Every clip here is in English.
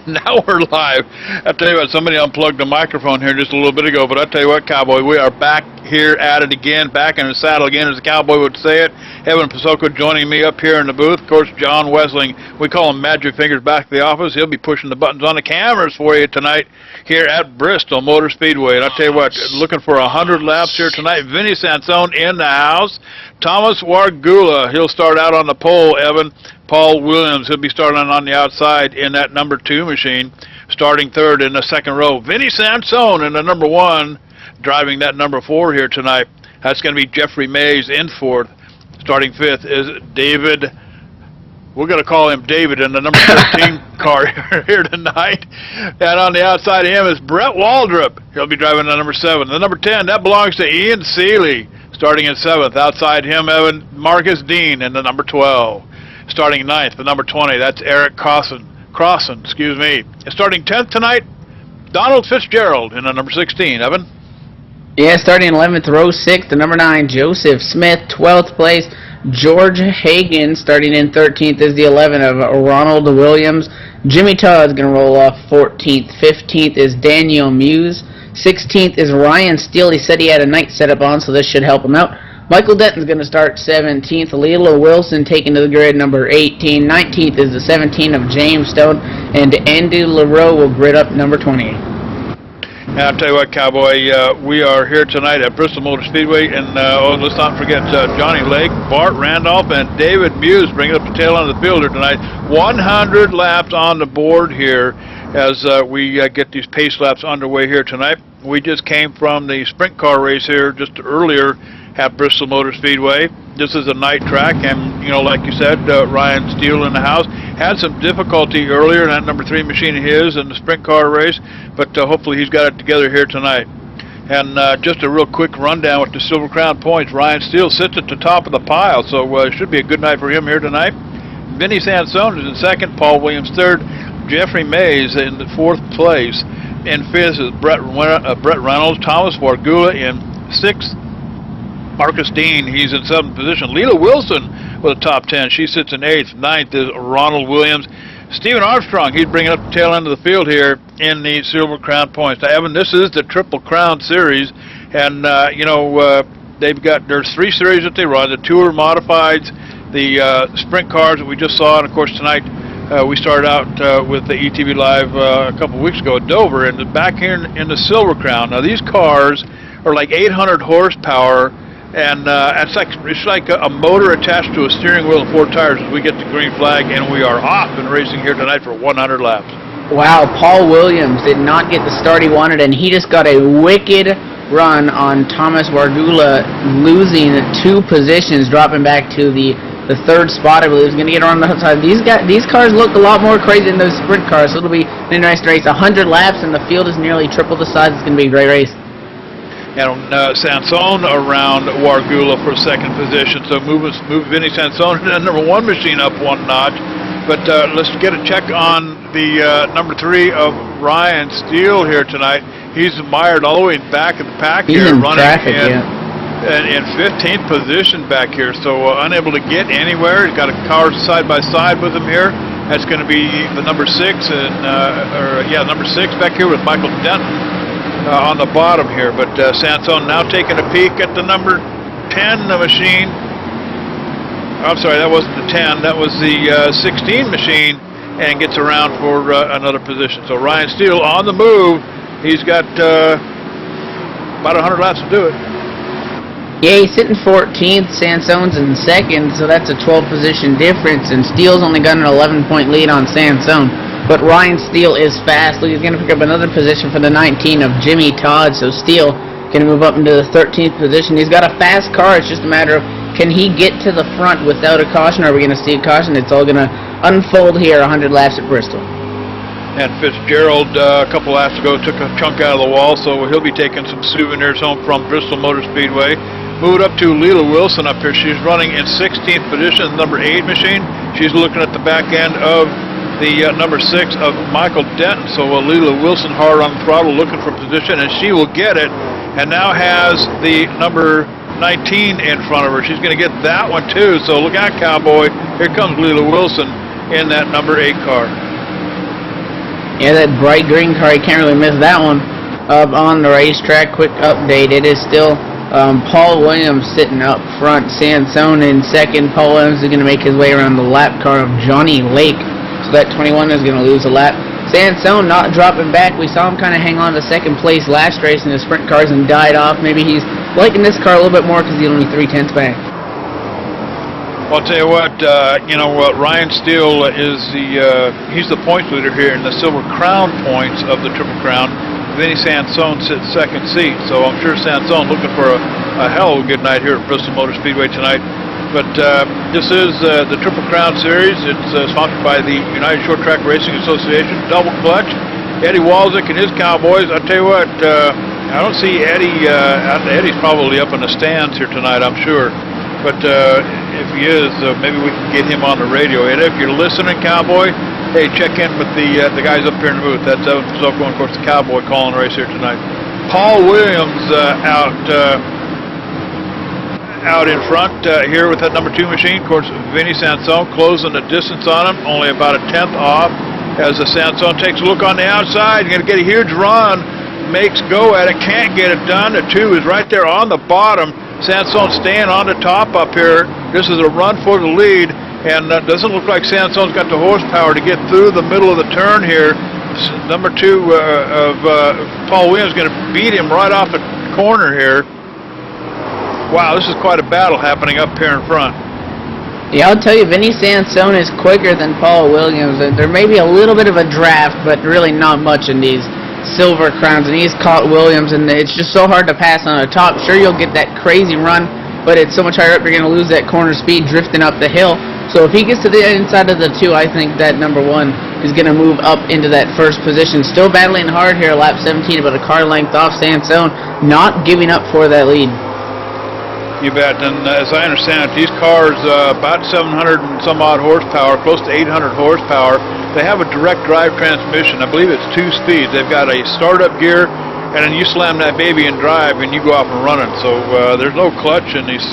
Now we're live. I tell you what, somebody unplugged the microphone here just a little bit ago, but I tell you what, Cowboy, we are back here at it again, back in the saddle again, as the Cowboy would say it. Evan Pasoko joining me up here in the booth. Of course, John Wesling, we call him Magic Fingers, back to the office. He'll be pushing the buttons on the cameras for you tonight here at Bristol Motor Speedway. And I tell you what, looking for 100 laps here tonight. Vinny Sansone in the house. Thomas Wargula, he'll start out on the pole, Evan. Paul Williams, he'll be starting on the outside in that number 2 machine, starting third in the second row. Vinny Sansone in the number 1, driving that number 4 here tonight. That's going to be Jeffrey Mays in fourth. Starting fifth is David. We're going to call him David in the number 13 car here tonight. And on the outside of him is Brett Waldrop. He'll be driving the number 7. The number 10, that belongs to Ian Seeley, starting in 7th. Outside him, Evan, Marcus Dean in the number 12. Starting 9th, the number 20, that's Eric Crossan, excuse me. And starting 10th tonight, Donald Fitzgerald in the number 16. Evan? Yeah, starting 11th, row 6, the number 9, Joseph Smith. 12th place, George Hagan. Starting in 13th is the 11 of Ronald Williams. Jimmy Todd's going to roll off 14th. 15th is Daniel Muse. 16th is Ryan Steele. He said he had a night setup on, so this should help him out. Michael Denton's going to start 17th. Leela Wilson taking to the grid, number 18. 19th is the 17 of James Stone. And Andy LaRoe will grid up number 28. And I'll tell you what, Cowboy, we are here tonight at Bristol Motor Speedway. And let's not forget Johnny Lake, Bart Randolph, and David Muse bringing up the tail end of the field here tonight. 100 laps on the board here as we get these pace laps underway here tonight. We just came from the sprint car race here just earlier at Bristol Motor Speedway. This is a night track, and you know, like you said, Ryan Steele in the house had some difficulty earlier in that number 3 machine of his in the sprint car race, but hopefully he's got it together here tonight. And just a real quick rundown with the Silver Crown points. Ryan Steele sits at the top of the pile, so it should be a good night for him here tonight. Vinny Sansone is in second, Paul Williams third, Jeffrey Mays in the 4th place. In 5th is Brett Reynolds, Thomas Wargula in 6th. Marcus Dean, he's in 7th position. Leela Wilson with a top 10. She sits in 8th. 9th is Ronald Williams. Stephen Armstrong, he's bringing up the tail end of the field here in the Silver Crown points. Now, Evan, this is the Triple Crown Series, and, there's 3 series that they run. The Tour Modifieds, the sprint cars that we just saw, and, of course, tonight we started out with the ETV Live a couple weeks ago at Dover, and back here in the Silver Crown. Now, these cars are like 800 horsepower, and it's like a motor attached to a steering wheel and 4 tires as we get the green flag, and we are off and racing here tonight for 100 laps. Wow, Paul Williams did not get the start he wanted, and he just got a wicked run on Thomas Wargula, losing 2 positions, dropping back to the 3rd spot. I believe he's going to get around the outside. These cars look a lot more crazy than those sprint cars, so it'll be an interesting race. 100 laps, and the field is nearly triple the size. It's going to be a great race. And Sansone around Wargula for 2nd position. So move Vinny Sansone and number 1 machine up 1 notch. But let's get a check on the number 3 of Ryan Steele here tonight. He's mired all the way back in the pack here, running in 15th position back here. So unable to get anywhere. He's got a car side by side with him here. That's going to be the number 6 and number 6 back here with Michael Denton. On the bottom here, but Sansone now taking a peek at the number 10 machine. I'm sorry, that wasn't the 10, that was the 16 machine, and gets around for another position. So Ryan Steele on the move. He's got about 100 laps to do it. Yeah, he's sitting 14th, Sansone's in 2nd, so that's a 12 position difference, and Steele's only got an 11-point lead on Sansone. But Ryan Steele is fast. He's going to pick up another position for the 19 of Jimmy Todd. So Steele going to move up into the 13th position. He's got a fast car. It's just a matter of, can he get to the front without a caution? Or are we going to see a caution? It's all going to unfold here 100 laps at Bristol. And Fitzgerald, a couple laps ago, took a chunk out of the wall, so he'll be taking some souvenirs home from Bristol Motor Speedway. Move it up to Leela Wilson up here. She's running in 16th position, number 8 machine. She's looking at the back end of the number 6 of Michael Denton. So Leela Wilson hard on the throttle looking for position, and she will get it, and now has the number 19 in front of her. She's going to get that one too, so look out, Cowboy. Here comes Leela Wilson in that number 8 car. Yeah, that bright green car, you can't really miss that one. Up on the racetrack, quick update. It is still Paul Williams sitting up front. Sansone in second. Paul Williams is going to make his way around the lap car of Johnny Lake. So that 21 is going to lose a lap. Sansone not dropping back. We saw him kind of hang on to second place last race in his sprint cars and died off. Maybe he's liking this car a little bit more because he's only 3/10 back. Well, I'll tell you what, Ryan Steele is he's the points leader here in the Silver Crown points of the Triple Crown. Vinny Sansone sits second seat, so I'm sure Sansone looking for a hell of a good night here at Bristol Motor Speedway tonight. But this is the Triple Crown Series. It's sponsored by the United Short Track Racing Association, Double Clutch, Eddie Walczyk and his Cowboys. I'll tell you what, I don't see Eddie. Eddie's probably up in the stands here tonight, I'm sure. But if he is, maybe we can get him on the radio. And if you're listening, Cowboy, hey, check in with the guys up here in the booth. That's Evan Pizzoco and, of course, the Cowboy calling the race here tonight. Paul Williams out in front here with that number 2 machine. Of course, Vinny Sansone closing the distance on him, only about a 10th off. As the Sansone takes a look on the outside, going to get a huge run, makes go at it, can't get it done. The 2 is right there on the bottom. Sansone staying on the top up here. This is a run for the lead, and doesn't look like Sansone's got the horsepower to get through the middle of the turn here. Number 2 of Paul Williams going to beat him right off the corner here. Wow, this is quite a battle happening up here in front. Yeah, I'll tell you, Vinny Sansone is quicker than Paul Williams. There may be a little bit of a draft, but really not much in these Silver Crowns, and he's caught Williams, and it's just so hard to pass on the top. Sure, you'll get that crazy run, but it's so much higher up, you're going to lose that corner speed drifting up the hill. So if he gets to the inside of the 2, I think that number 1 is going to move up into that first position. Still battling hard here, lap 17, about a car length off Sansone, not giving up for that lead. You bet, and as I understand it, these cars, about 700 and some odd horsepower, close to 800 horsepower. They have a direct drive transmission. I believe it's 2 speeds. They've got a startup gear, and then you slam that baby in drive, and you go off and running. So there's no clutch in these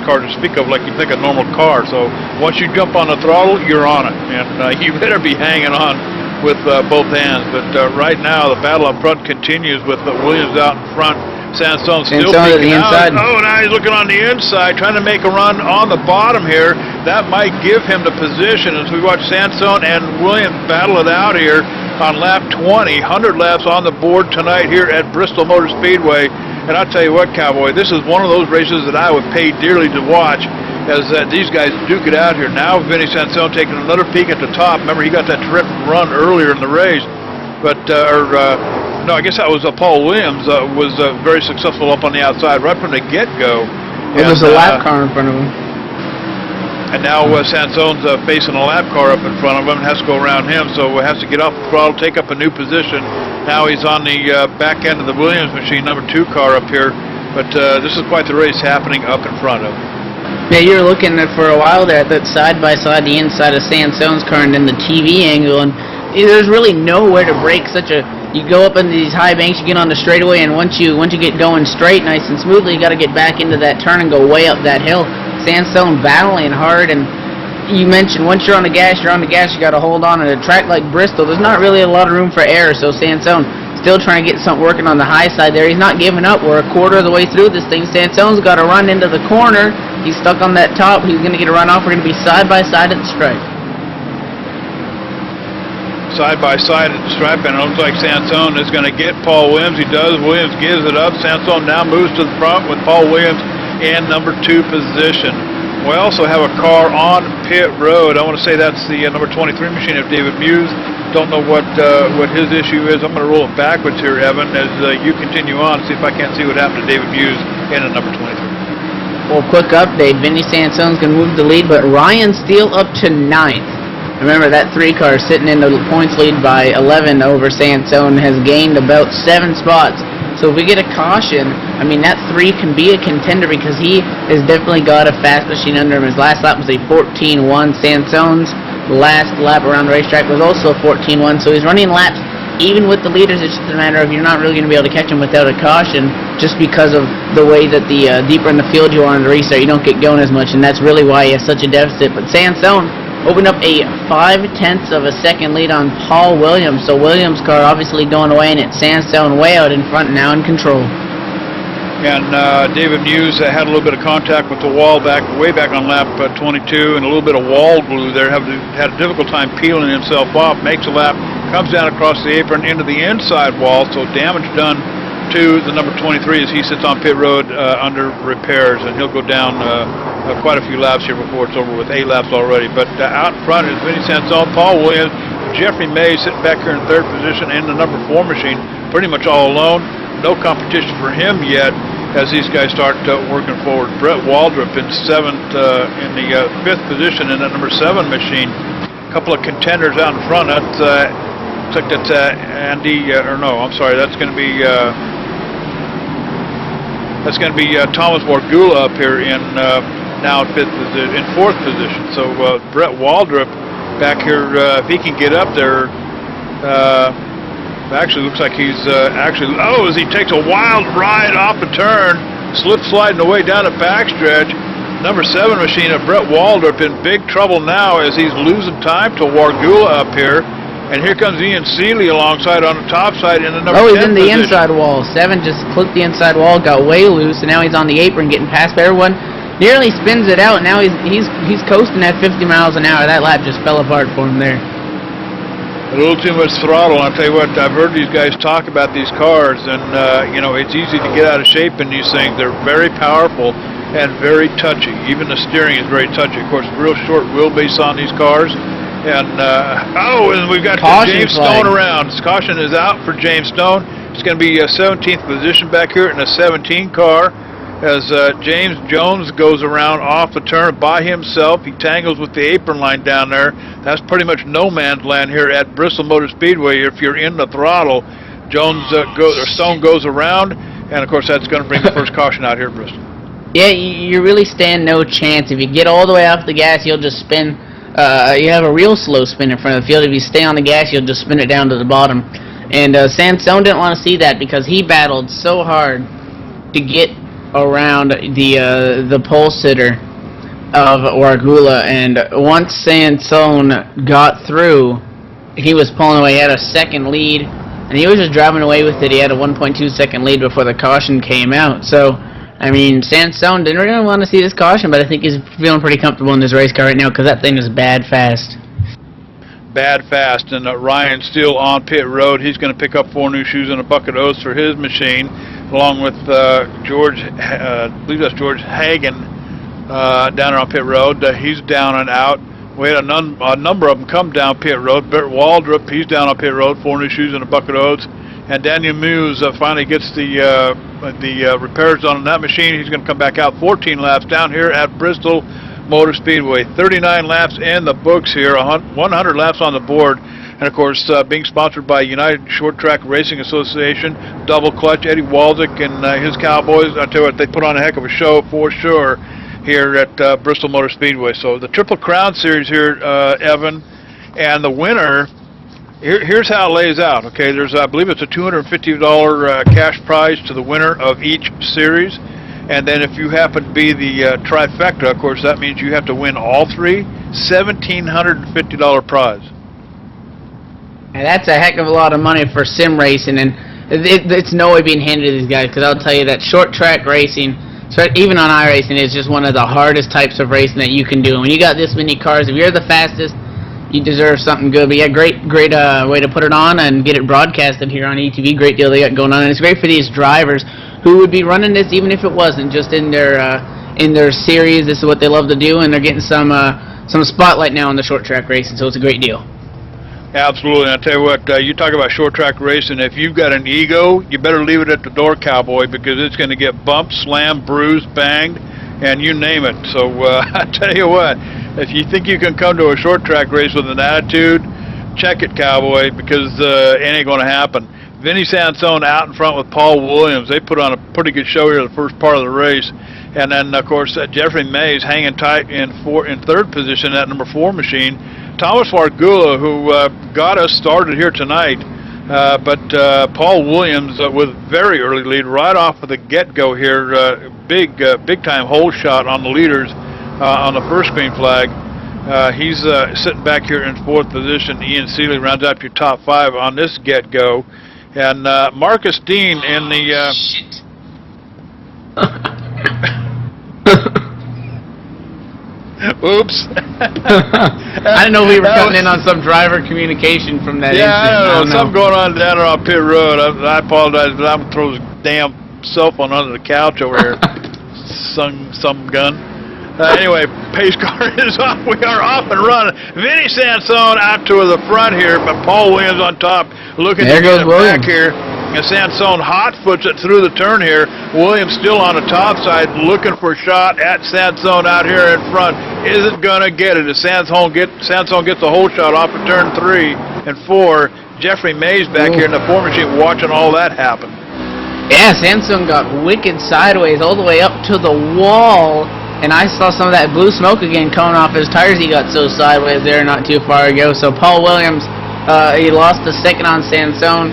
cars to speak of, like you think a normal car. So once you jump on the throttle, you're on it, and you better be hanging on with both hands. But right now, the battle up front continues with Williams out in front. Sansone still peeking out. Oh, now he's looking on the inside, trying to make a run on the bottom here. That might give him the position as we watch Sansone and Williams battle it out here on lap 20. 100 laps on the board tonight here at Bristol Motor Speedway. And I'll tell you what, Cowboy, this is one of those races that I would pay dearly to watch, as these guys duke it out here. Now Vinny Sansone taking another peek at the top. Remember, he got that terrific run earlier in the race. But, no, I guess that was Paul Williams was very successful up on the outside right from the get-go. It was a lap car in front of him. And now Sansone's facing a lap car up in front of him and has to go around him, so has to get off the throttle, take up a new position. Now he's on the back end of the Williams machine, number 2 car up here. But this is quite the race happening up in front of him. Yeah, you're looking at for a while there at that side-by-side, the inside of Sansone's car and then the TV angle, and there's really nowhere to break such a... You go up into these high banks, you get on the straightaway, and once you get going straight, nice and smoothly, you got to get back into that turn and go way up that hill. Sansone battling hard, and you mentioned once you're on the gas, you're on the gas. You got to hold on. At a track like Bristol, there's not really a lot of room for error. So Sansone still trying to get something working on the high side there. He's not giving up. We're a quarter of the way through this thing. Sansone's got to run into the corner. He's stuck on that top. He's going to get a run off. We're going to be side by side at the stripe. Side by side at the stripe, and it looks like Sansone is going to get Paul Williams. He does. Williams gives it up. Sansone now moves to the front with Paul Williams in number 2 position. We also have a car on pit road. I want to say that's the number 23 machine of David Muse. Don't know what his issue is. I'm going to roll it backwards here, Evan, as you continue on. See if I can't see what happened to David Muse in at number 23. Well, quick update. Vinny Sansone's going to move the lead, but Ryan Steele up to 9th. Remember, that 3 car sitting in the points lead by 11 over Sansone has gained about 7 spots. So if we get a caution, I mean, that 3 can be a contender because he has definitely got a fast machine under him. His last lap was a 14-1. Sansone's last lap around the racetrack was also a 14-1. So he's running laps even with the leaders. It's just a matter of you're not really going to be able to catch him without a caution just because of the way that the deeper in the field you are in the restart, you don't get going as much, and that's really why he has such a deficit. But Sansone opened up a 5/10 of a second lead on Paul Williams. So Williams' car obviously going away, and it's Sandstone way out in front now in control. And David Muse had a little bit of contact with the wall way back on lap 22, and a little bit of wall glue there. Had a difficult time peeling himself off. Makes a lap, comes down across the apron into the inside wall. So damage done to the number 23 as he sits on pit road under repairs, and he'll go down quite a few laps here before it's over with 8 laps already. But out in front is Vinny Sansone, Paul Williams, Jeffrey May sitting back here in 3rd position, and the number 4 machine pretty much all alone. No competition for him yet as these guys start working forward. Brett Waldrop in 7th, in the 5th position in that number 7 machine. A couple of contenders out in front. That's looks like that's Andy, or no, I'm sorry, that's going to be Thomas Wargula up here in now in 4th position. So Brett Waldrop back here, if he can get up there. Actually, looks like he's as he takes a wild ride off the turn, sliding away down the backstretch. Number 7 machine of Brett Waldrop in big trouble now as he's losing time to Wargula up here. And here comes Ian Seeley alongside on the top side in the number 10 he's in the position. inside wall. 7 just clipped the inside wall, got way loose, and now he's on the apron getting past everyone. Nearly spins it out. Now he's coasting at 50 miles an hour. That lap just fell apart for him there. A little too much throttle. I'll tell you what, I've heard these guys talk about these cars, and it's easy to get out of shape in these things. They're very powerful and very touchy. Even the steering is very touchy. Of course, real short wheelbase on these cars. And and we've got James Stone around. Caution is out for James Stone. It's going to be a 17th position back here in a 17 car as James Jones goes around off the turn by himself. He tangles with the apron line down there. That's pretty much no man's land here at Bristol Motor Speedway. If you're in the throttle, Stone goes around, and of course that's going to bring the first caution out here at Bristol. Yeah, you really stand no chance. If you get all the way off the gas, you'll just spin. You have a real slow spin in front of the field. If you stay on the gas, you'll just spin it down to the bottom. And Sansone didn't want to see that because he battled so hard to get around the pole sitter of Wargula, and once Sansone got through, he was pulling away. He had a second lead, and he was just driving away with it. He had a 1.2 second lead before the caution came out. So, I mean, Sansone didn't really want to see this caution, but I think he's feeling pretty comfortable in this race car right now because that thing is bad fast. Bad fast, and Ryan Steele on pit road. He's going to pick up 4 new shoes and a bucket of oats for his machine, along with George, I believe that's George Hagen, down there on pit road. He's down and out. We had a number of them come down pit road. Brett Waldrop, he's down on pit road, 4 new shoes and a bucket of oats. And Daniel Muse finally gets the repairs done on that machine. He's going to come back out 14 laps down here at Bristol Motor Speedway. 39 laps in the books here, 100 laps on the board. And of course, being sponsored by United Short Track Racing Association, Double Clutch, Eddie Waldick and his Cowboys. I tell you what, they put on a heck of a show for sure here at Bristol Motor Speedway. So the Triple Crown Series here, Evan, and the winner. Here's how it lays out. Okay, there's I believe it's a $250 cash prize to the winner of each series, and then if you happen to be the trifecta, of course, that means you have to win all 3. $1,750 prize. And that's a heck of a lot of money for sim racing, and it's no way being handed to these guys, because I'll tell you that short track racing, even on iRacing, is just one of the hardest types of racing that you can do. And when you got this many cars, if you're the fastest, you deserve something good. But yeah, great way to put it on and get it broadcasted here on ETV. Great deal they got going on, and it's great for these drivers who would be running this even if it wasn't just in their series. This is what they love to do, and they're getting some spotlight now on the short track racing. So it's a great deal. Absolutely. And I tell you what, you talk about short track racing. If you've got an ego, you better leave it at the door, cowboy, because it's going to get bumped, slammed, bruised, banged, and you name it. So I tell you what, if you think you can come to a short track race with an attitude, check it, cowboy, because it ain't going to happen. Vinny Sansone out in front with Paul Williams. They put on a pretty good show here the first part of the race. And then, of course, Jeffrey Mays hanging tight in 3rd position, that number 4 machine. Thomas Wargula, who got us started here tonight, but Paul Williams with very early lead right off of the get-go here. Big-time hole shot on the leaders on the first green flag. He's sitting back here in 4th position. Ian Seeley rounds out your top 5 on this get-go. And Marcus Dean in the... Shit. Oops. I didn't know we were coming in on some driver communication from that Yeah, incident. I don't know. Something going on down there on pit road. I apologize, but I'm going to throw his damn cell phone under the couch over here. Some gun. Anyway, pace car is off. We are off and running. Vinny Sansone out to the front here, but Paul Williams on top looking There to get goes it Williams. back here. And Sansone hot foots it through the turn here. Williams still on the top side looking for a shot at Sansone out here in front. Isn't going to get it. As Sansone gets the whole shot off of turn 3 and 4. Jeffrey Mays back here in the 4 machine watching all that happen. Yeah, Sansone got wicked sideways all the way up to the wall. And I saw some of that blue smoke again coming off his tires. He got so sideways there not too far ago. So Paul Williams, he lost a second on Sansone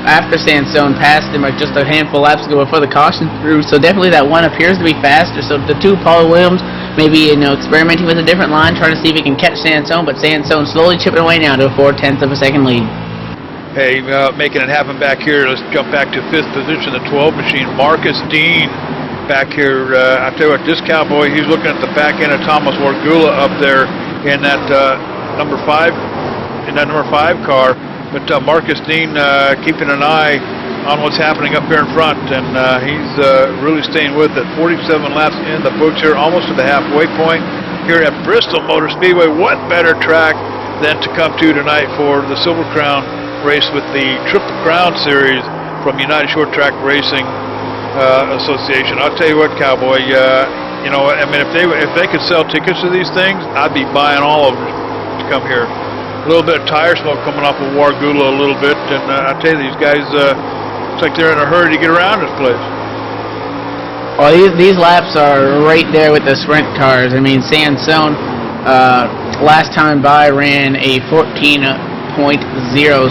after Sansone passed him just a handful of laps ago before the caution threw. So definitely that one appears to be faster. So the two Paul Williams maybe experimenting with a different line, trying to see if he can catch Sansone. But Sansone slowly chipping away now to a 0.4 of a second lead. Hey, making it happen back here. Let's jump back to 5th position, the 12 machine. Marcus Dean back here. I tell you what, this cowboy, he's looking at the back end of Thomas Wargula up there in that number 5 car. But Marcus Dean keeping an eye on what's happening up here in front, and he's really staying with it. 47 laps in the books here, almost to the halfway point here at Bristol Motor Speedway. What better track than to come to tonight for the Silver Crown race with the Triple Crown Series from United Short Track Racing Association. I'll tell you what, cowboy, I mean, if they could sell tickets to these things, I'd be buying all of them to come here. A little bit of tire smoke coming off of Wargula a little bit, and I tell you, these guys, looks like they're in a hurry to get around this place. Well, these laps are right there with the sprint cars. I mean, Sansone last time by ran a 14.0,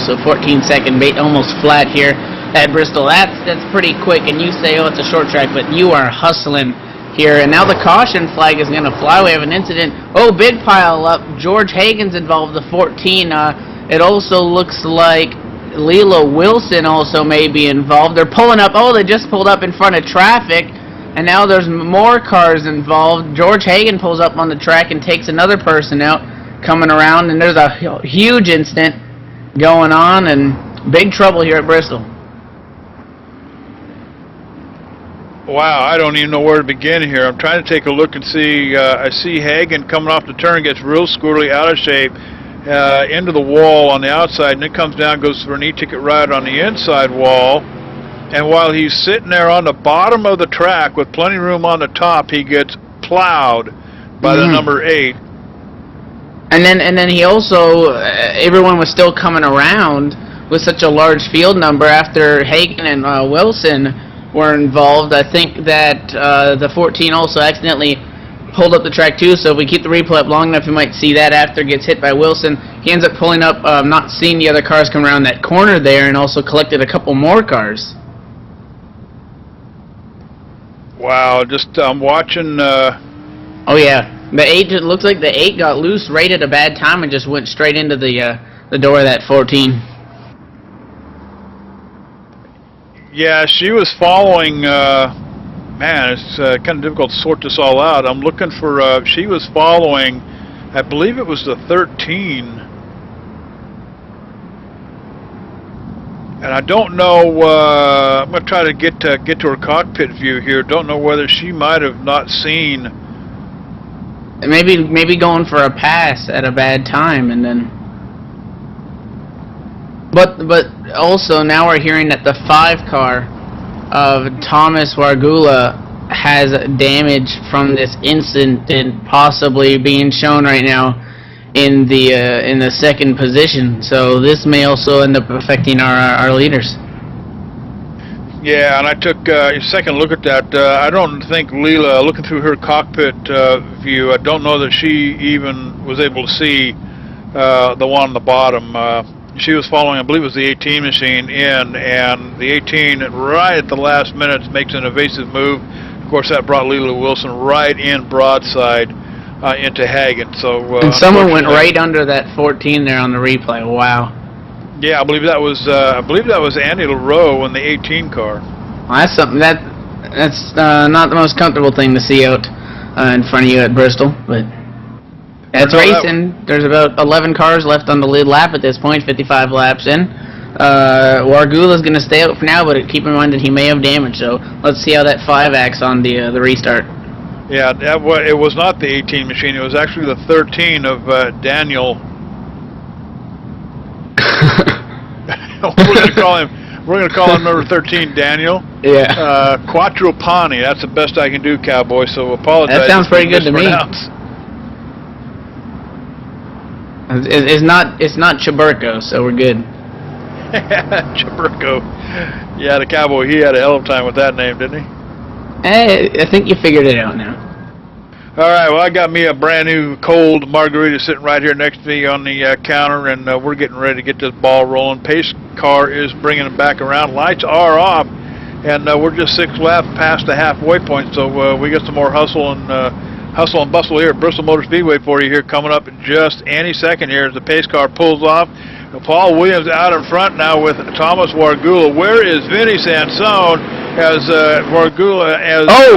so 14-second almost flat here at Bristol. That's pretty quick, and you say, oh, it's a short track, but you are hustling here. And now the caution flag is going to fly. We have an incident. Oh, big pile up. George Hagen's involved, the 14. It also looks like Leela Wilson also may be involved. They're pulling up. Oh, they just pulled up in front of traffic, and now there's more cars involved. George Hagen pulls up on the track and takes another person out coming around, and there's a huge incident going on, and big trouble here at Bristol. Wow, I don't even know where to begin here. I'm trying to take a look and see. I see Hagen coming off the turn, gets real squirrely, out of shape, into the wall on the outside, and then comes down, goes for an e-ticket ride on the inside wall. And while he's sitting there on the bottom of the track with plenty of room on the top, he gets plowed by the number 8. And then he also, everyone was still coming around with such a large field number after Hagen and Wilson were involved. I think that the 14 also accidentally pulled up the track too, so if we keep the replay up long enough, you might see that after it gets hit by Wilson. He ends up pulling up, not seeing the other cars come around that corner there, and also collected a couple more cars. Wow, just I'm watching. Oh yeah, the 8, it looks like the 8 got loose right at a bad time and just went straight into the door of that 14. Yeah, she was following. Man, it's kind of difficult to sort this all out. I'm looking for. She was following. I believe it was the 13. And I don't know. I'm going to try to get to her cockpit view here. Don't know whether she might have not seen. Maybe going for a pass at a bad time, and then. But also now we're hearing that the 5 car of Thomas Wargula has damage from this incident, possibly being shown right now in the second position. So this may also end up affecting our leaders. Yeah, and I took a second look at that. I don't think Leela, looking through her cockpit view, I don't know that she even was able to see the one on the bottom. She was following, I believe it was the 18 machine in, and the 18 right at the last minute makes an evasive move. Of course, that brought Leela Wilson right in broadside into Hagen. So and someone went right under that 14 there on the replay. Wow. Yeah, I believe that was Andy LaRoe in the 18 car. Well, that's something that's not the most comfortable thing to see out in front of you at Bristol, but that's racing. There's about 11 cars left on the lead lap at this point, 55 laps in. Wargula's going to stay out for now, but keep in mind that he may have damage, so let's see how that 5 acts on the restart. Yeah, it was not the 18 machine. It was actually the 13 of Daniel. We're going to call him number 13, Daniel. Yeah. Quattrupani. That's the best I can do, Cowboy. So apologize. That sounds pretty good to me. It's not Chaburko, so we're good. Chaburko. Yeah, the Cowboy, he had a hell of a time with that name, didn't he? I think you figured it out now. All right, well, I got me a brand new cold margarita sitting right here next to me on the counter, and we're getting ready to get this ball rolling. Pace car is bringing them back around. Lights are off, and we're just 6 laps past the halfway point, so we got some more hustle and bustle here at Bristol Motor Speedway for you here coming up in just any second here as the pace car pulls off. Paul Williams out in front now with Thomas Wargula. Where is Vinny Sansone as Wargula?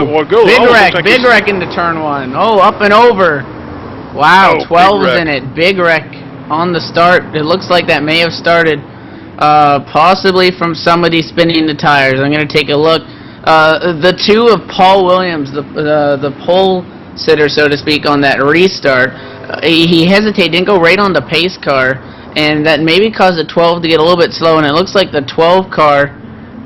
Wargula. Big wreck into turn 1. Oh, up and over. Wow, 12's in it. Big wreck on the start. It looks like that may have started possibly from somebody spinning the tires. I'm going to take a look. The 2 of Paul Williams, the pole sitter, so to speak, on that restart, he hesitated, didn't go right on the pace car, and that maybe caused the 12 to get a little bit slow, and it looks like the 12 car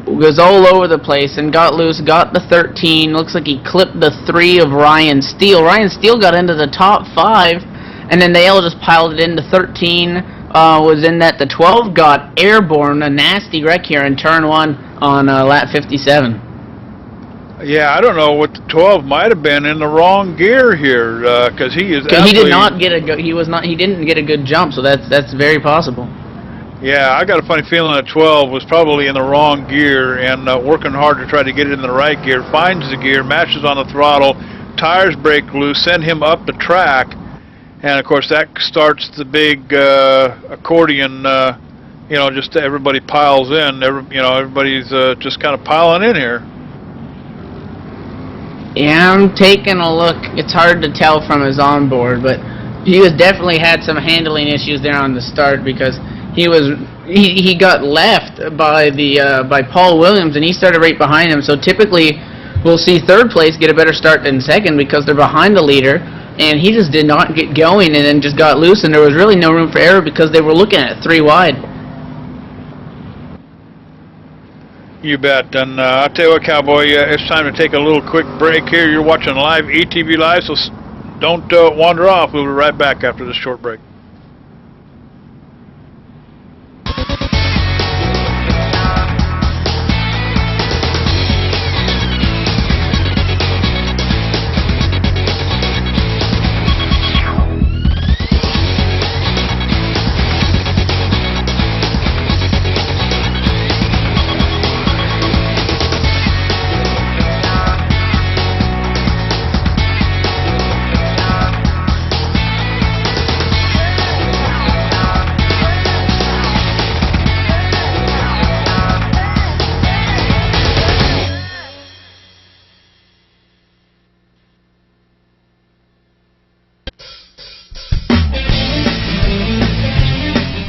was all over the place and got loose, got the 13, looks like he clipped the 3 of Ryan Steele. Ryan Steele got into the top 5, and then they all just piled it into 13, was in that. The 12 got airborne, a nasty wreck here in turn 1 on lap 57. Yeah, I don't know what the 12 might have been in the wrong gear here, because he is. He did not get a he didn't get a good jump, so that's very possible. Yeah, I got a funny feeling that 12 was probably in the wrong gear and working hard to try to get it in the right gear. Finds the gear, matches on the throttle, tires break loose, send him up the track, and of course that starts the big accordion. Just everybody piles in. Everybody's just kind of piling in here. Yeah, I'm taking a look. It's hard to tell from his onboard, but he definitely had some handling issues there on the start because he got left by Paul Williams, and he started right behind him. So typically we'll see third place get a better start than second because they're behind the leader, and he just did not get going and then just got loose, and there was really no room for error because they were looking at 3 wide. You bet. And I'll tell you what, Cowboy, it's time to take a little quick break here. You're watching live ETV Live, so don't wander off. We'll be right back after this short break.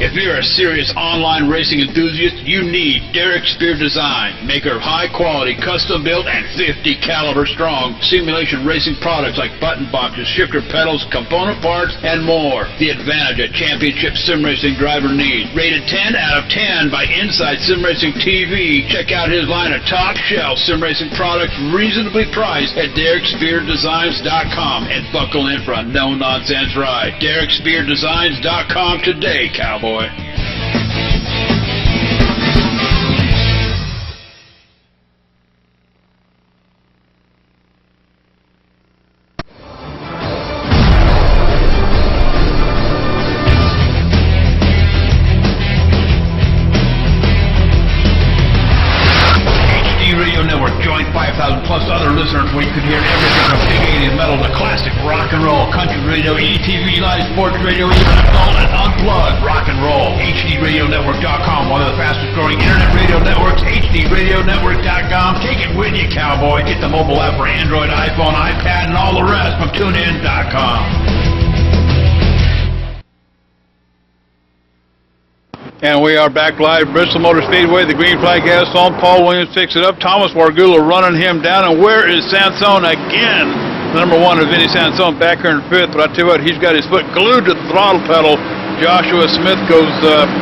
If you're a serious online racing enthusiast, you need Derek Spear Design, maker of high-quality, custom-built, and 50-caliber strong simulation racing products like button boxes, shifter pedals, component parts, and more. The advantage a championship sim racing driver needs. Rated 10 out of 10 by Inside Sim Racing TV. Check out his line of top-shelf sim racing products reasonably priced at DerekSpearDesigns.com and buckle in for a no-nonsense ride. DerekSpearDesigns.com today, cowboy. HD Radio Network joined 5,000 plus other listeners where you could hear everything from big 80s metal Pedal to classic rock and roll, country radio, ETV, live sports radio, even adult and unplugged rock and roll. HDRadioNetwork.com, one of the fastest growing internet radio networks, HDRadioNetwork.com. Take it with you, cowboy. Get the mobile app for Android, iPhone, iPad, and all the rest from TuneIn.com. And we are back live, Bristol Motor Speedway. The green flag has on. Paul Williams picks it up. Thomas Wargula running him down. And where is Sansone again? The number one is Vinny Sansone back here in fifth. But I tell you what, he's got his foot glued to the throttle pedal. Joshua Smith goes by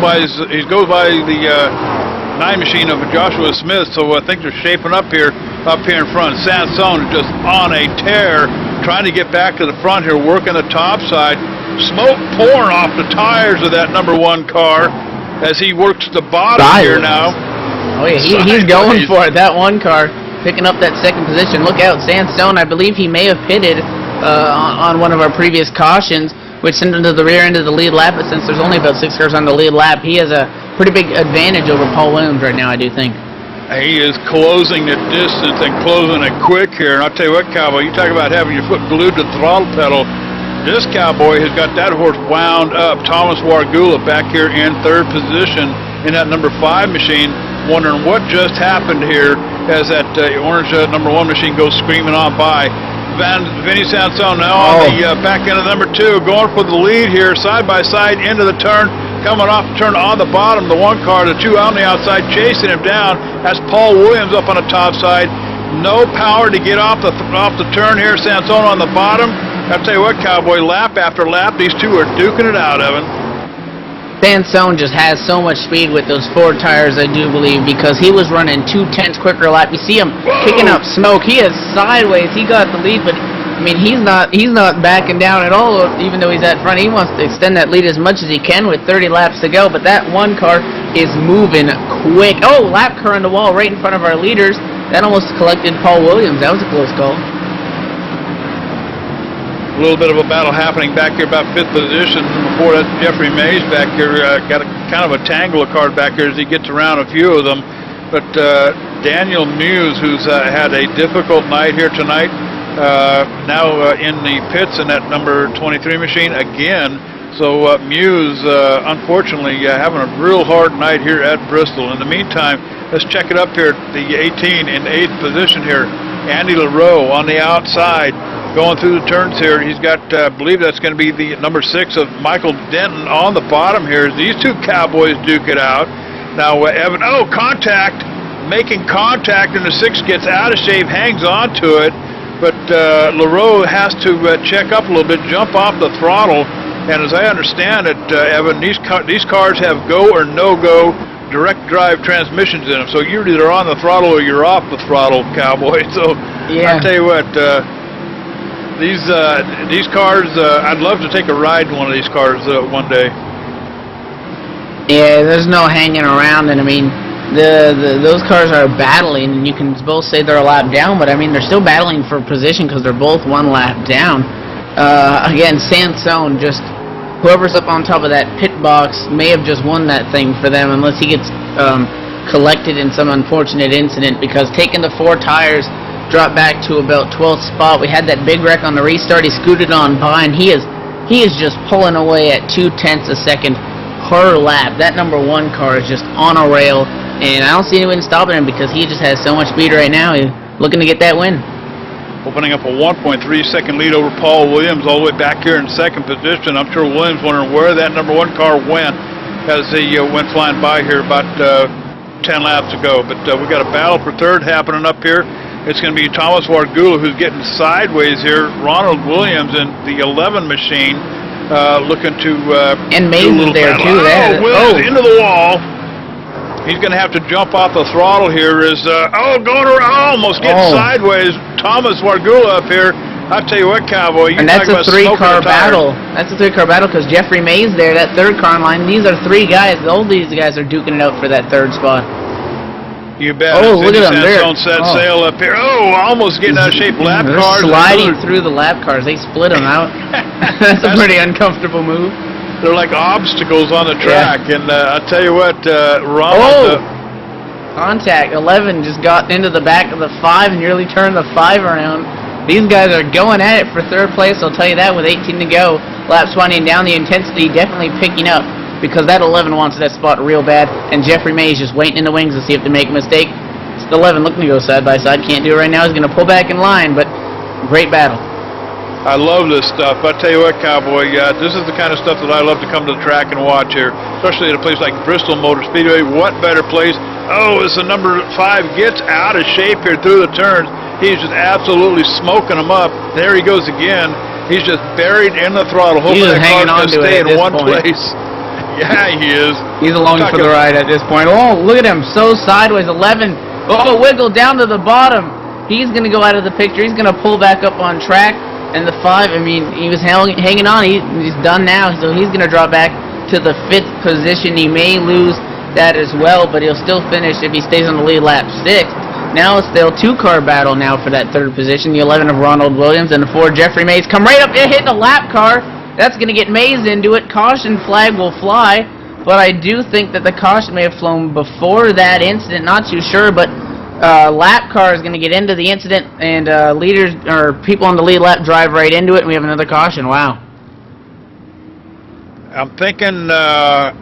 the 9 machine of Joshua Smith. So I think they're shaping up here in front. Sansone is just on a tear, trying to get back to the front here, working the top side. Smoke pouring off the tires of that number one car as he works the bottom here now. Oh yeah, he's going for it. That one car picking up that second position. Look out, Sansone. I believe he may have pitted on one of our previous cautions, which sent him to the rear end of the lead lap. But since there's only about 6 cars on the lead lap, he has a pretty big advantage over Paul Williams right now, I do think. He is closing the distance and closing it quick here. And I'll tell you what, Cowboy, you talk about having your foot glued to the throttle pedal. This cowboy has got that horse wound up. Thomas Wargula back here in third position in that number 5 machine, wondering what just happened here as that orange number 1 machine goes screaming on by. Vinny Sansone now on the back end of number 2, going for the lead here, side by side into the turn, coming off the turn on the bottom. The 1 car, the 2 on the outside, chasing him down. That's Paul Williams up on the top side. No power to get off the turn here. Sansone on the bottom. I'll tell you what, Cowboy, lap after lap, these two are duking it out, Evan. Sansone just has so much speed with those 4 tires, I do believe, because he was running 2/10 quicker lap. You see him kicking up smoke. He is sideways. He got the lead, but I mean, he's not backing down at all. Even though he's at front, he wants to extend that lead as much as he can with 30 laps to go. But that 1 car is moving quick. Oh, lap car on the wall right in front of our leaders. That almost collected Paul Williams. That was a close call. A little bit of a battle happening back here, about 5th position. Before that, Jeffrey Mays back here got kind of a tangle of cars back here as he gets around a few of them. But Daniel Muse, who's had a difficult night here tonight, now in the pits in that number 23 machine again. So Muse, unfortunately, having a real hard night here at Bristol. In the meantime, let's check it up here at the 18 in 8th position here. Andy LaRoe on the outside, going through the turns here. He's got, I believe that's going to be the number 6 of Michael Denton on the bottom here. These two cowboys duke it out. Now, Evan, contact, making contact, and the 6 gets out of shape, hangs on to it. But LaRoe has to check up a little bit, jump off the throttle. And as I understand it, Evan, these cars have go or no-go direct drive transmissions in them. So you're either on the throttle or you're off the throttle, cowboy. So yeah. I'll tell you what, these cars, I'd love to take a ride in one of these cars one day. Yeah, there's no hanging around, and I mean, those cars are battling, and you can both say they're a lap down, but I mean, they're still battling for position because they're both 1 lap down. Again, Sansone, just whoever's up on top of that pit box may have just won that thing for them, unless he gets collected in some unfortunate incident, because taking the 4 tires, dropped back to about 12th spot. We had that big wreck on the restart. He scooted on by, and he is just pulling away at 0.2 a second per lap. That number 1 car is just on a rail, and I don't see anyone stopping him because he just has so much speed right now. He's looking to get that win. Opening up a 1.3 second lead over Paul Williams all the way back here in 2nd position. I'm sure Williams wondering where that number 1 car went as he went flying by here about 10 laps ago. But we got a battle for 3rd happening up here. It's going to be Thomas Wargula who's getting sideways here. Ronald Williams in the 11 machine looking to and Mays is there battle. too. Williams into the wall. He's going to have to jump off the throttle here. Going around, almost getting sideways. Thomas Wargula up here. I'll tell you what, cowboy. And that's a 3-car battle. That's a 3-car battle because Jeffrey Mays there, that 3rd car in line. These are 3 guys. All these guys are duking it out for that 3rd spot. You bet. Oh, look at them. They're set sail up here. Almost getting out of shape. Lap cars. Sliding through the lap cars. They split them out. That's a pretty uncomfortable move. They're like obstacles on the track. Yeah. And I'll tell you what, Ronald... Contact. 11 just got into the back of the 5 and nearly turned the 5 around. These guys are going at it for third place, I'll tell you that, with 18 to go. Laps winding down, the intensity definitely picking up, because that 11 wants that spot real bad, and Jeffrey Mays just waiting in the wings to see if they make a mistake. It's the 11 looking to go side by side, can't do it right now, he's going to pull back in line, but great battle. I love this stuff. I tell you what, Cowboy, this is the kind of stuff that I love to come to the track and watch here, especially at a place like Bristol Motor Speedway. What better place? Oh, as the number 5 gets out of shape here through the turns, he's just absolutely smoking them up. There he goes again. He's just buried in the throttle, hoping that car's going to stay in one place. Yeah, he is. He's along for the ride at this point. Oh, look at him, so sideways. 11. Oh, wiggle down to the bottom. He's going to go out of the picture. He's going to pull back up on track. And the 5, I mean, he was hanging on. He's done now, so he's going to drop back to the 5th position. He may lose that as well, but he'll still finish if he stays on the lead lap 6th. Now it's still 2-car battle now for that 3rd position. The 11 of Ronald Williams and the 4 Jeffrey Mays come right up there, hitting a lap car. That's going to get Mays into it. Caution flag will fly, but I do think that the caution may have flown before that incident. Not too sure, but lap car is going to get into the incident, and leaders or people on the lead lap drive right into it, and we have another caution. Wow. I'm thinking that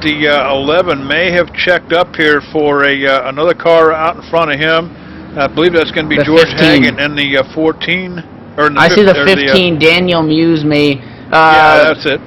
the 11 may have checked up here for another car out in front of him. I believe that's going to be The George 15. Hagan in the 14. Or in the I see the 15. Daniel Muse may. Yeah, that's it.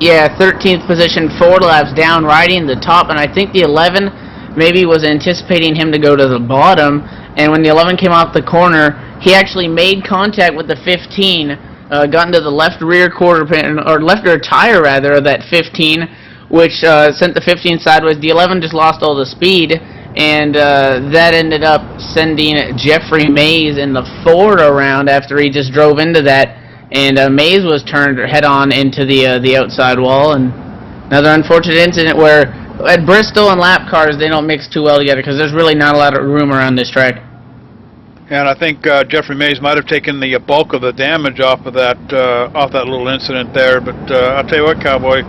Yeah, 13th position, 4 laps down, riding the top, and I think the 11 maybe was anticipating him to go to the bottom, and when the 11 came off the corner, he actually made contact with the 15, got into the left rear quarter pan, or left rear tire rather, of that 15, which sent the 15 sideways. The 11 just lost all the speed, and that ended up sending Jeffrey Mays in the 4 around after he just drove into that, and Mays was turned head-on into the outside wall, and another unfortunate incident where at Bristol and lap cars, they don't mix too well together because there's really not a lot of room around this track. And I think Jeffrey Mays might have taken the bulk of the damage off that little incident there. But I'll tell you what, Cowboy,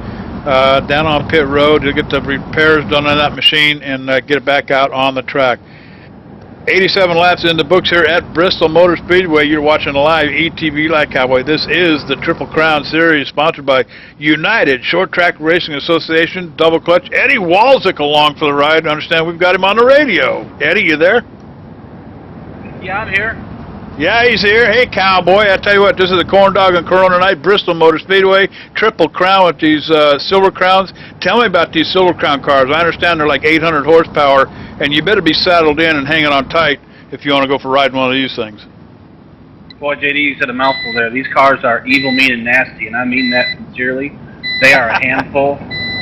down on pit road, you'll get the repairs done on that machine and get it back out on the track. 87 laps in the books here at Bristol Motor Speedway. You're watching a live ETV Live, Cowboy. This is the Triple Crown Series, sponsored by United Short Track Racing Association, Double Clutch. Eddie Walczyk along for the ride. I understand we've got him on the radio. Eddie, you there? Yeah, I'm here. Yeah, he's here. Hey, Cowboy, I tell you what, this is the Corn Dog and Corona Night, Bristol Motor Speedway, Triple Crown with these Silver Crowns. Tell me about these Silver Crown cars. I understand they're like 800 horsepower, and you better be saddled in and hanging on tight if you want to go for riding one of these things. Boy, JD, you said a mouthful there. These cars are evil, mean, and nasty, and I mean that sincerely. They are a handful.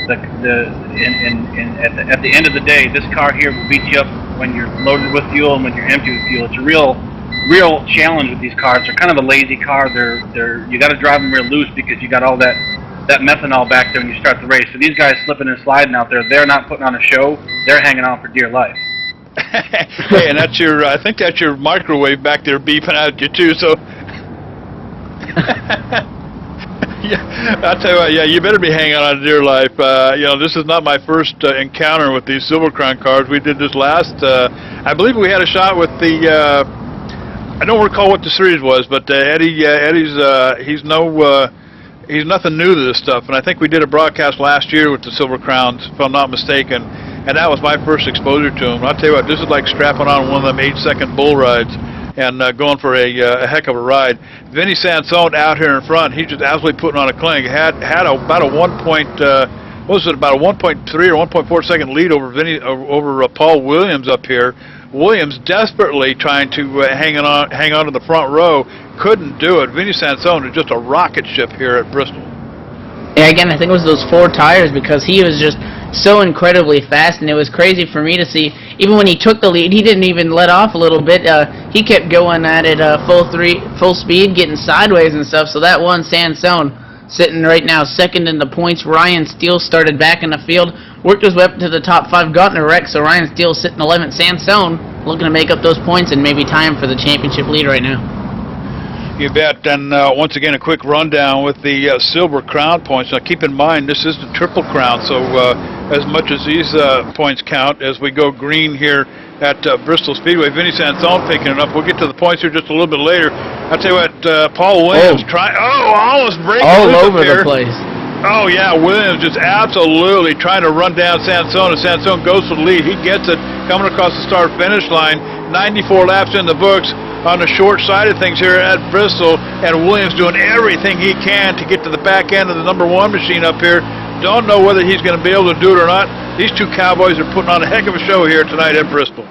At the end of the day, this car here will beat you up when you're loaded with fuel and when you're empty with fuel. It's a real challenge with these cars. They're kind of a lazy car. You got to drive them real loose because you got all that methanol back there when you start the race. So these guys slipping and sliding out there, they're not putting on a show. They're hanging on for dear life. Hey, and that's I think that's your microwave back there beeping out at you too. So, yeah, I'll tell you what. Yeah, you better be hanging on to dear life. This is not my first encounter with these Silver Crown cars. We did this last. I believe we had a shot with the. I don't recall what the series was, but Eddie's he's nothing new to this stuff, and I think we did a broadcast last year with the Silver Crowns, if I'm not mistaken, and that was my first exposure to them. I'll tell you what, this is like strapping on one of them 8-second bull rides and going for a heck of a ride. Vinny Sansone out here in front, he's just absolutely putting on a clinic. Had about a 1.3 or 1.4 second lead over Paul Williams up here. Williams desperately trying to hang on to the front row, couldn't do it. Vinny Sansone is just a rocket ship here at Bristol. Yeah, again, I think it was those 4 tires because he was just so incredibly fast, and it was crazy for me to see. Even when he took the lead, he didn't even let off a little bit. He kept going at it full speed, getting sideways and stuff. So that one, Sansone, sitting right now second in the points. Ryan Steele started back in the field, worked his way up to the top 5, got in a wreck, so Ryan Steele sitting 11th. Sansone looking to make up those points and maybe tie him for the championship lead right now. You bet. And once again, a quick rundown with the Silver Crown points. Now keep in mind, this is the Triple Crown, so as much as these points count, as we go green here at Bristol Speedway. Vinny Sansone picking it up. We'll get to the points here just a little bit later. I'll tell you what, Paul Williams almost breaking all loose over up here. the place. Oh, yeah, Williams just absolutely trying to run down Sansone, and Sansone goes for the lead. He gets it coming across the start-finish line. 94 laps in the books on the short side of things here at Bristol, and Williams doing everything he can to get to the back end of the number 1 machine up here. Don't know whether he's going to be able to do it or not. These two Cowboys are putting on a heck of a show here tonight at Bristol.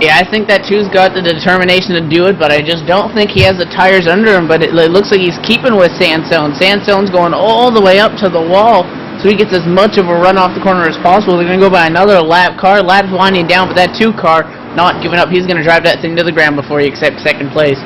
Yeah, I think that two's got the determination to do it, but I just don't think he has the tires under him. But it looks like he's keeping with Sansone. Sansone's going all the way up to the wall, so he gets as much of a run off the corner as possible. They're going to go by another lap car. Lap's winding down, but that 2 car not giving up. He's going to drive that thing to the ground before he accepts second place.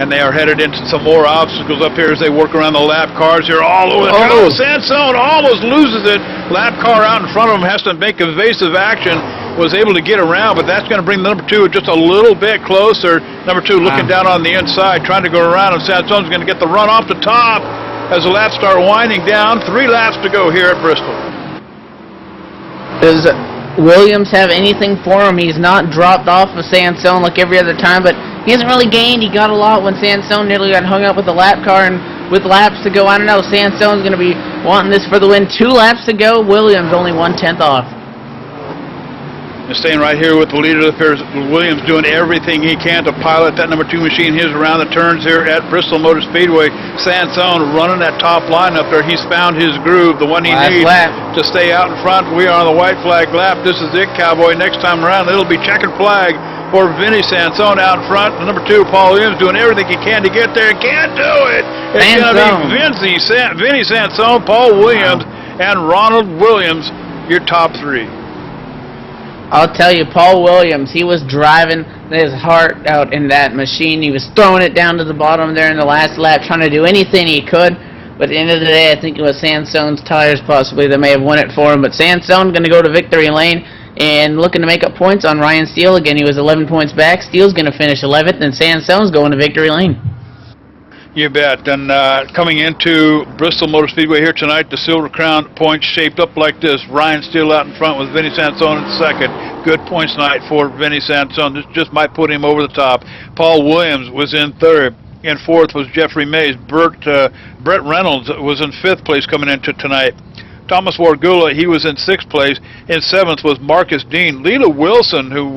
And they are headed into some more obstacles up here as they work around the lap cars here all over the track. Oh, Sansone almost loses it. Lap car out in front of him has to make evasive action. Was able to get around, but that's going to bring the number 2 just a little bit closer. Number 2 looking down on the inside, trying to go around, and Sansone's going to get the run off the top as the laps start winding down. 3 laps to go here at Bristol. Does Williams have anything for him? He's not dropped off of Sansone like every other time, but he hasn't really gained. He got a lot when Sansone nearly got hung up with the lap car, and with laps to go, I don't know, Sansone's going to be wanting this for the win. 2 laps to go, Williams only 1/10 off. And staying right here with the leader up here, Williams doing everything he can to pilot that number 2 machine. He's around the turns here at Bristol Motor Speedway. Sansone running that top line up there. He's found his groove, the one he needs to stay out in front. We are on the white flag lap. This is it, Cowboy. Next time around, it'll be checkered flag for Vinny Sansone out in front. The number 2, Paul Williams, doing everything he can to get there. Can't do it. It's going to be Vinny Sansone, Paul Williams, and Ronald Williams, your top 3. I'll tell you, Paul Williams, he was driving his heart out in that machine. He was throwing it down to the bottom there in the last lap, trying to do anything he could. But at the end of the day, I think it was Sansone's tires possibly that may have won it for him. But Sansone going to go to victory lane and looking to make up points on Ryan Steele. Again, he was 11 points back. Steele's going to finish 11th, and Sansone's going to victory lane. You bet. And coming into Bristol Motor Speedway here tonight, the Silver Crown points shaped up like this. Ryan Steele out in front with Vinny Sansone in second. Good points tonight for Vinny Sansone. This just might put him over the top. Paul Williams was in third. In fourth was Jeffrey Mays. Brett Reynolds was in 5th place coming into tonight. Thomas Wargula, he was in 6th place. In 7th was Marcus Dean. Leela Wilson, who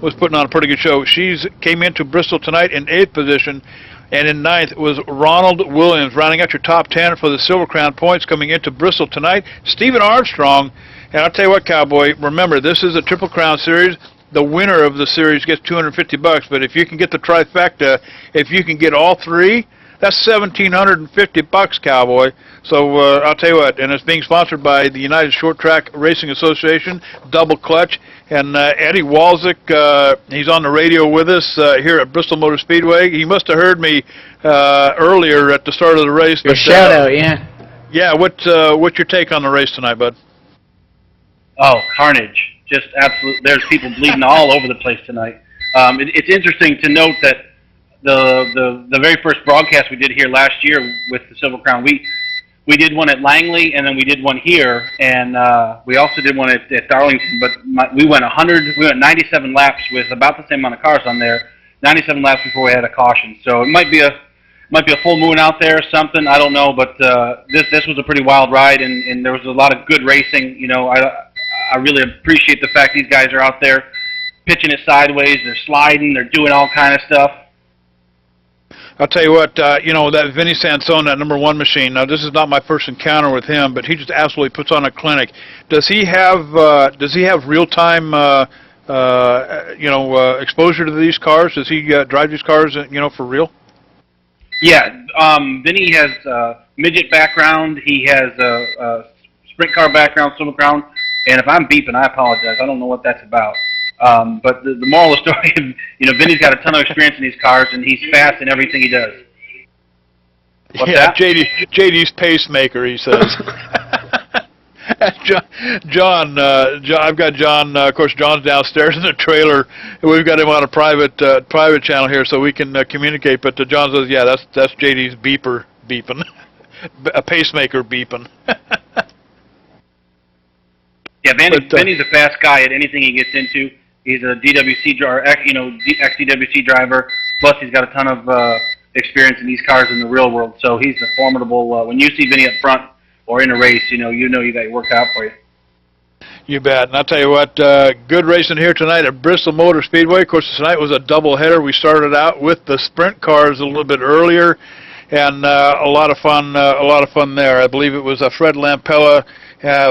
was putting on a pretty good show, she came into Bristol tonight in 8th position. And in 9th was Ronald Williams, rounding out your top 10 for the Silver Crown points coming into Bristol tonight. Stephen Armstrong, and I'll tell you what, Cowboy, remember, this is a Triple Crown Series. The winner of the series gets $250, but if you can get the trifecta, if you can get all 3, that's $1,750, Cowboy. So I'll tell you what, and it's being sponsored by the United Short Track Racing Association, Double Clutch, and Eddie Walczyk, he's on the radio with us here at Bristol Motor Speedway. He must have heard me earlier at the start of the race. Your shout out, yeah. Yeah, what's your take on the race tonight, bud? Oh, carnage. Just absolute. There's people bleeding all over the place tonight. It's interesting to note that the very first broadcast we did here last year with the Silver Crown, we did one at Langley, and then we did one here, and we also did one at Darlington. But we went 97 laps with about the same amount of cars on there. 97 laps before we had a caution. So it might be a full moon out there or something. I don't know, but this was a pretty wild ride, and there was a lot of good racing. You know, I really appreciate the fact these guys are out there pitching it sideways. They're sliding. They're doing all kind of stuff. I'll tell you what, you know, that Vinny Sansone, that number 1 machine, now this is not my first encounter with him, but he just absolutely puts on a clinic. Does he have real-time, you know, exposure to these cars? Does he drive these cars, you know, for real? Yeah, Vinny has a midget background. He has a sprint car background, Silver Crown, and if I'm beeping, I apologize. I don't know what that's about. But the moral of the story, you know, Vinny's got a ton of experience in these cars, and he's fast in everything he does. What's that? JD's pacemaker, he says. John, I've got John. Of course, John's downstairs in the trailer. We've got him on a private channel here, so we can communicate. But John says, yeah, that's JD's beeper beeping, a pacemaker beeping. Yeah, But, Vinny's a fast guy at anything he gets into. He's a DWC driver, ex-DWC driver. Plus, he's got a ton of experience in these cars in the real world. So he's a formidable. When you see Vinny up front or in a race, you know you got it worked out for you. You bet. And I'll tell you what, good racing here tonight at Bristol Motor Speedway. Of course, tonight was a doubleheader. We started out with the sprint cars a little bit earlier, and a lot of fun there. I believe it was Fred Lampella,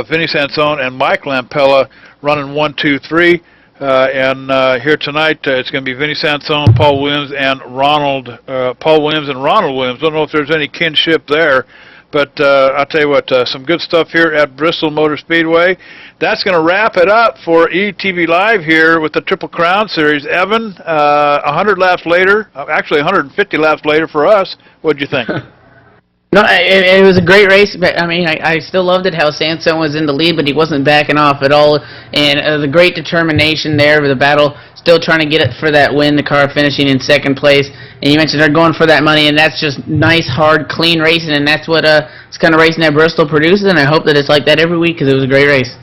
Vinny Sansone, and Mike Lampella running 1, 2, 3. And here tonight, it's going to be Vinny Sansone, Paul Williams, and Ronald Williams. Don't know if there's any kinship there. But I'll tell you what, some good stuff here at Bristol Motor Speedway. That's going to wrap it up for ETV Live here with the Triple Crown Series. Evan, 100 laps later, actually 150 laps later for us. What'd you think? No, it was a great race, but I mean, I still loved it how Sansone was in the lead, but he wasn't backing off at all, and the great determination there with the battle, still trying to get it for that win, the car finishing in second place, and you mentioned they're going for that money, and that's just nice, hard, clean racing, and that's what this kind of racing that Bristol produces, and I hope that it's like that every week because it was a great race.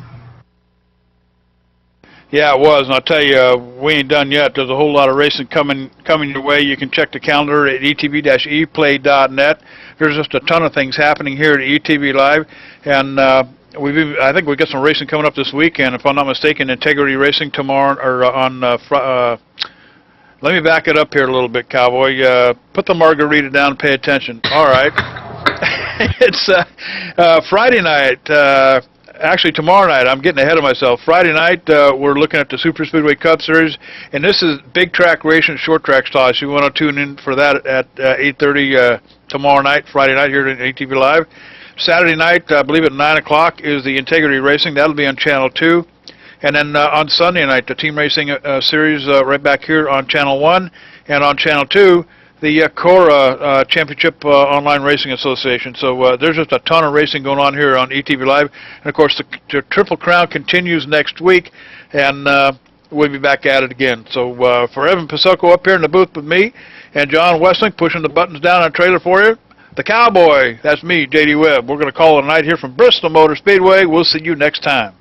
Yeah, it was, and I'll tell you, we ain't done yet. There's a whole lot of racing coming your way. You can check the calendar at etv-eplay.net. There's just a ton of things happening here at ETV Live, and I think we've got some racing coming up this weekend. If I'm not mistaken, Integrity Racing tomorrow, or on let me back it up here a little bit, Cowboy. Put the margarita down and pay attention. All right. It's Friday night. Actually, tomorrow night. I'm getting ahead of myself. Friday night, we're looking at the Super Speedway Cup Series, and this is big track racing, short track style. So you want to tune in for that at 8:30 tomorrow night, Friday night here at ATV Live. Saturday night, I believe at 9 o'clock, is the Integrity Racing. That'll be on Channel 2. And then on Sunday night, the Team Racing Series right back here on Channel 1. And on Channel 2, the Cora Championship Online Racing Association. So there's just a ton of racing going on here on ETV Live. And, of course, the Triple Crown continues next week, and we'll be back at it again. So for Evan Pasocco up here in the booth with me and John Westling pushing the buttons down on a trailer for you, the Cowboy, that's me, J.D. Webb. We're going to call it a night here from Bristol Motor Speedway. We'll see you next time.